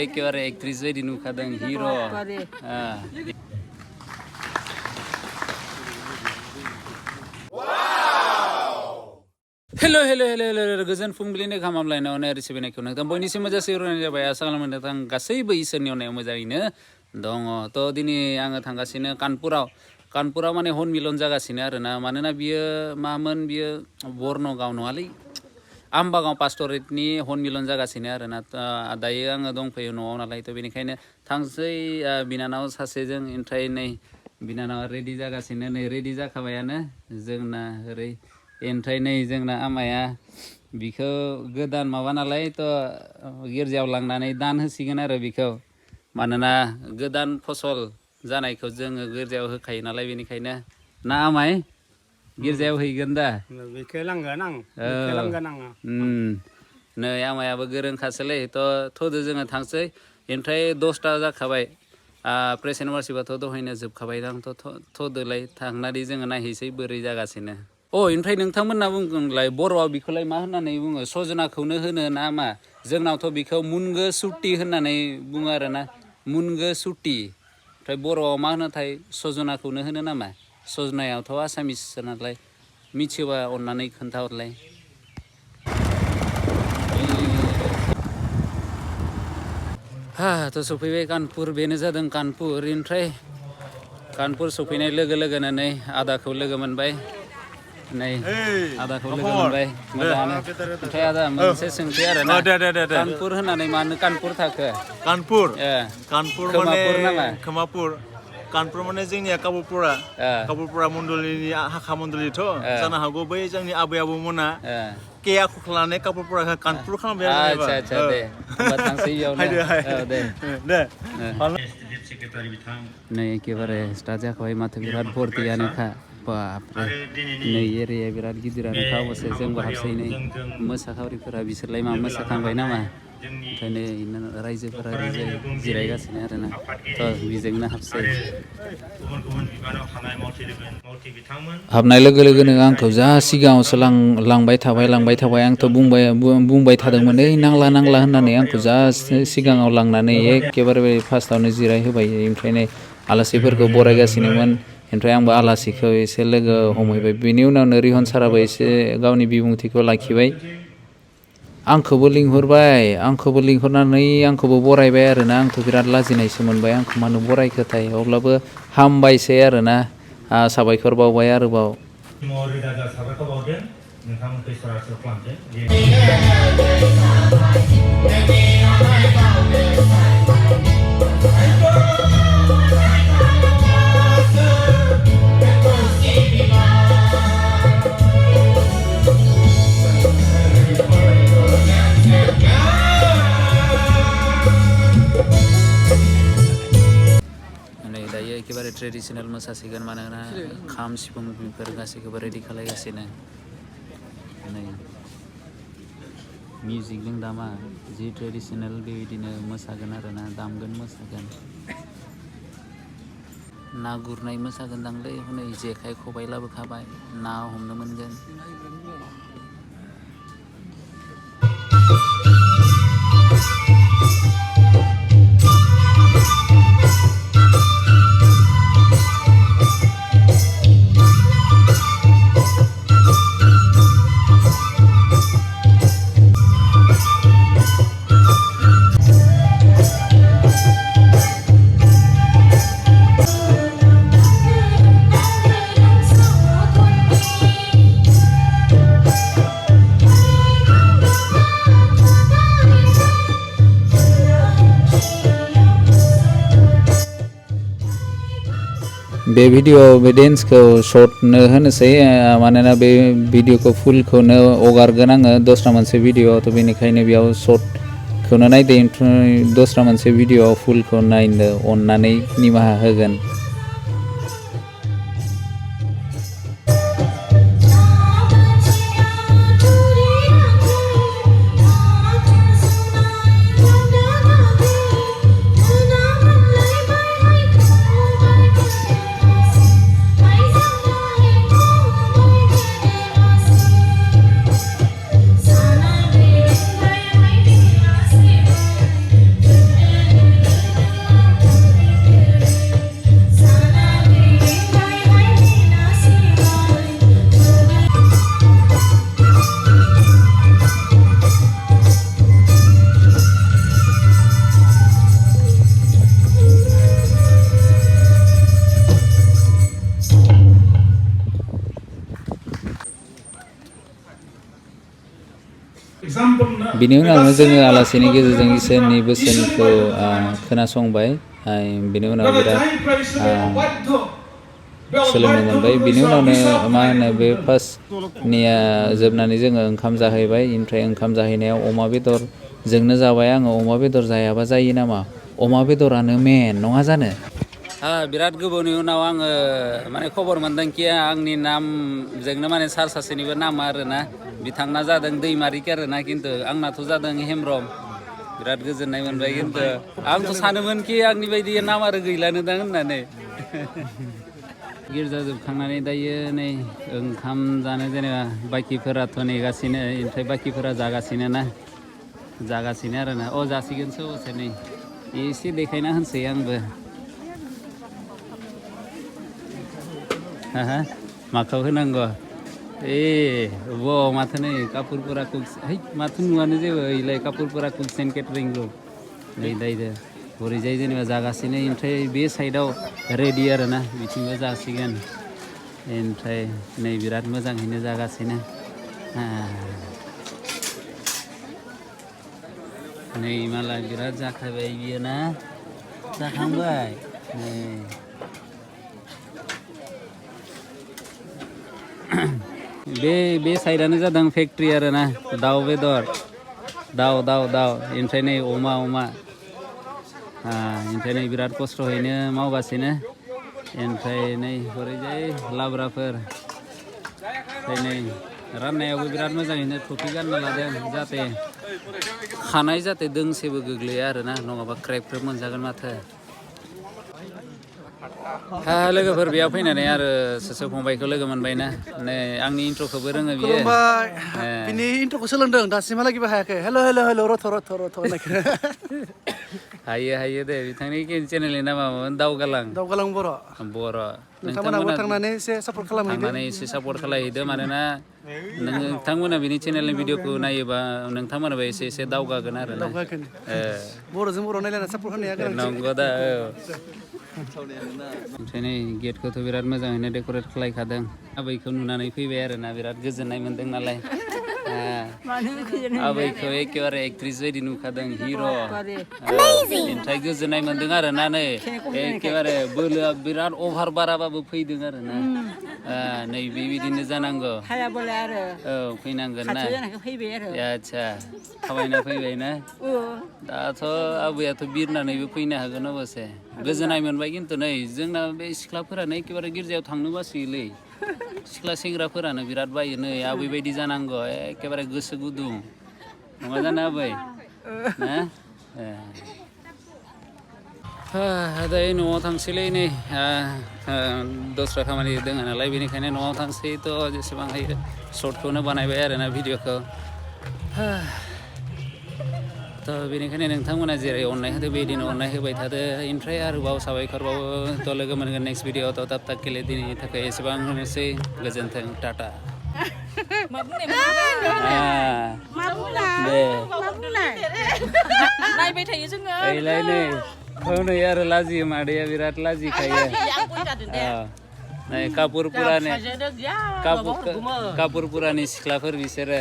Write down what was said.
एखेबारे एक्ट्रिस बायदि नुखादों हिर' हेलो हेलो हेलो हेलो गोजोन फुंबिलिनि गाहाम हामलायनाय अननाय आरो सिबिनायखौ नोंथां बयनिसिमबो जासिहरनाय जाबाय आसा खालामो नोंथां गासैबो इसोरनि अननायाव मोजाङैनो दङ थ' दिनै आङो थांगासिनो कानपुराव माने हनमिलन जागासिनो आरोना मानोना बियो मामोन बियो बर्नगाव नङालै आम्बागाव पास्टरेटनि हनमिलन जागासिनो आरोना दायो आङो दंफैयो न'आव नालाय थ' बेनिखायनो थांसै बिनानाव सासेजों ओमफ्राय नै बिनानावा रेडि जागासिनो नै रेडि जाखाबायानो जोंना ओरै ओमफ्राय नै जोंना आमाया बिखौ गोदान माबा नालाय थ' गिर्जायाव लांनानै दान होसिगोन आरो बिखौ मानोना गोदान फसल जानायखौ जोङो गिर्जायाव होखायो नालाय बेनिखायनो ना आमाय गिर्जायाव हैगोन दा बेखौ लांगोन आं नै आमायाबो गोरोंखासोलै थ'दो जोङो थांसै ओमफ्राय 10ता जाखाबाय प्रेजेन्ट वार्शिपआथ' दहायनो जोबखाबाय दां थ'दोलाय थांनानै जोङो नायहैसै बोरै जागासिनो ओमफ्राय नोंथांमोनना बुंगोनलाय बर'आव बिखौलाय मा होननानै बुङो सजनाखौनो होनो ना मा जोंनावथ' बिखौ मुनगो सुटि होननानै बुङो आरोना मुनगो सुटि ओमफ्राय बर'आव मा होनोथाय सजनाखौनो होनो नामा सजनायावथ' आसामिससो नालाय मिथियोबा अननानै खोन्थाहरलाय थ' सफैबाय कानपुर बेनो जादों कानपुर ओमफ्राय कानपुर सफैनाय लोगो लोगोनो नै आदाखौ लोगो मोनबाय नै आदाखौ लोगो मोनबाय मोजाङानो ओमफ्राय आदा मोनसे सोंथि आरोना कानपुर होननानै मानो कानपुर थाखो कानपुर माने खोमापुर कानपुर माने जोंनिया कापुरपुरा मण्डलिनि हाखा मण्डलिथ' जानो हागौ बै जोंनि आबै आबौमोना के आखु खालामनानै कापुरपुराखौ कानपुर खालामबाय आच्छा दे होमबा थांसै इयावनो दे नै एखेबारे स्टार्ट जाखाबाय माथो बिराद भर्तियानोखा बापरे नै एरिया बिराद गिदिरानोखा अबसे जोंबो हाबसै नै मोसाखावरिफोरा बिसोरलाय मा मोसाखांबाय नामा ओंखायनो रायजोफोरा जिरायगासिनो आरोना थ' बेजोंनो हाबसै हाबनाय लोगो लोगोनो आंखौ जा सिगाङावसो लांबाय थाबाय आंथ' बुंबाय थादोंमोन ओइ नांला होननानै आंखौ जा सिगाङाव लांनानै एखेबारे फार्स्टआवनो जिरायहोबाय ओमफ्राय नै आलासिफोरखौ बरायगासिनोमोन ओमफ्राय आंबो आलासिखौ एसे लोगो हमहैबाय बेनि उनावनो रिहन साराबो एसे गावनि बिबुंथिखौ लाखिबाय आंखौबो लिंहरनानै आंखौबो बरायबाय आरोना आंथ' बिराद लाजिनायसो मोनबाय आंखौ मानो बरायखोथाय अब्लाबो हामबायसै आरोना साबायखर बावबाय आरोबाव एखेबारे ट्रेडिसनेल मोसासिगोन मानोना खाम सिफुं बेफोर गासैखौबो रेडि खालायगासिनो नै मिउजिकजों दामा जि ट्रेडिसनेल बेबायदिनो मोसागोन आरोना दामगोन मोसागोन ना गुरनाय मोसागोन दांलै हनै जेखाइ खबाइ लाबोखाबाय ना हमनो मोनगोन बे भिडिअ' बे डेन्सखौ शर्टनो होनोसै मानोना बे भिडिअ'खौ फुलखौनो हगारगोन आङो दस्रा मोनसे भिडिअ' थ' बेनिखायनो बेयाव शर्टखौनो नायदो ओमफ्राय दस्रा मोनसे भिडिअ'आव फुलखौ नायनो अननानै निमाहा होगोन बिनि उनावनो जोङो आलासिनि गेजेरजों इसोरनि बोसोनखौ खोनासंबाय बिनि उनाव बिराद सोलोंनो मोनबाय बिनि उनावनो मा होनो बे फार्स्टनिया जोबनानै जोङो ओंखाम जाहैबाय ओमफ्राय ओंखाम जाहैनायाव अमा बेदरजोंनो जाबाय आङो अमा बेदर जायाबा जायो नामा अमा बेदरानो मेन नङा जानो बिराद गोबावनि उनाव आङो माने खबर मोनदोंखि आंनि नामजोंनो माने सासेनिबो नाम आरोना बिथांना जादों दैमारिक आरोना खिन्थु आंनाथ' जादों हेमब्रम बिराद गोजोननाय मोनबाय खिन्थु आंथ' सानोमोनखि आंनि बायदि नाम आरो गैलानो दां होननानै गिर्जा जोबखांनानै दायो नै ओंखाम जानो जेनेबा बाखिफोराथ' नेगासिनो ओमफ्राय बाखिफोरा जागासिनो आरोना जासिगोनसो अबसे नै एसे देखायना होनसै आंबो माखौ होनांगौ माथो नै कापुरपुरा माथो नुवानो जेबो ओइलाय कापुरपुरा कुक्स एन्ड केटारिं रुम नै दायदो हरैजाय जेनेबा जागासिनो ओमफ्राय बे साइडआव रेडि आरोना बिथिंबो जासिगोन ओमफ्राय नै बिराद मोजाङैनो जागासिनो नै मालाय बिराद जाखाबाय बियो ना जाखांबाय नै बे साइडआनो जादों फेक्ट्रि आरोना दाउ बेदर दाउ ओमफ्राय नै अमा ओमफ्राय नै बिराद खस्थ'यैनो मावगासिनो ओमफ्राय नै हरैजाय लाब्राफोर ओमफ्राय नै राननायावबो बिराद मोजाङैनो टफि गानना लादों जाहाथे खानाय जाहाथे दोंसेबो गोग्लैया आरोना नङाबा क्रेक मोनजागोन माथो लोगोफोर बेयाव फैनानै आरो सासे फंबायखौ लोगो मोनबायना नै आंनि इन्ट्र'खौबो रोङो बियो बिनि इन्ट्र'खौ सोलोंदों दासिमहालागैबो हायाखै हेल' रथ' हायो दे बिथांनि चेनेलनि नामा मामोन दावगालां बर' नोंथांमोनाबो थांनानै एसे सापर्ट खालामहैदो मानोना नोंथांमोना बिनि चेनेलनि भिडिअखौ नायोबा नोंथांमोनाबो एसे दावगागोन आरो बर'जों बर' नायलायना सापर्ट होनाया नंगौ दा ओमफ्राय नै गेटखौथ' बिराद मोजाङैनो डेक'रेट खालायखादों आबैखौ नुनानै फैबाय आरोना बिराद गोजोननाय मोन्दों नालाय आबैखौ एखेबारे एक्ट्रिस बायदि नुखादों हिर' ओमफ्राय गोजोननाय मोन्दों आरोना नै एखेबारे बोलोआ बिराद अभार बाराबाबो फैदों आरोना नै बेबायदिनो जानांगौ फैनांगोन ना आदसा थाबायना फैबाय ना दाथ' आबैयाथ' बिरनानैबो फैनो हागोन अबसे गोजोननाय मोनबाय खिन्थु नै जोंना बे सिख्लाफोरानो एखेबारे गिर्जायाव थांनो बासोयोलै सिख्ला सेंग्राफोरानो बिराद बायो नै आबै बायदि जानांगौ एखेबारे गोसो गुदुं नङा जानो आबै ना दायो न'आव थांसैलै नै दस्रा खामानि दङ नालाय बेनिखायनो न'आव थांसै थ' जेसेबां हायो सर्टखौनो बानायबाय आरोना भिडिअखौ थ' बेनिखायनो नोंथांमोना जेरै अननाय होदो बेदिनो अननाय होबाय थादो ओमफ्राय आरोबाव साबायखरबावो थ' लोगो मोनगोन नेक्स्ट भिडिअ थ' थाब गेले दिनैनि थाखाय एसेबां होनोसै गोजोन्थों टाटा नायबाय थायो जोङो ओइलाय नै नै आरो लाजियो मादैया बिराद लाजिखायो नै कापुरपुरानि सिख्लाफोर बिसोरो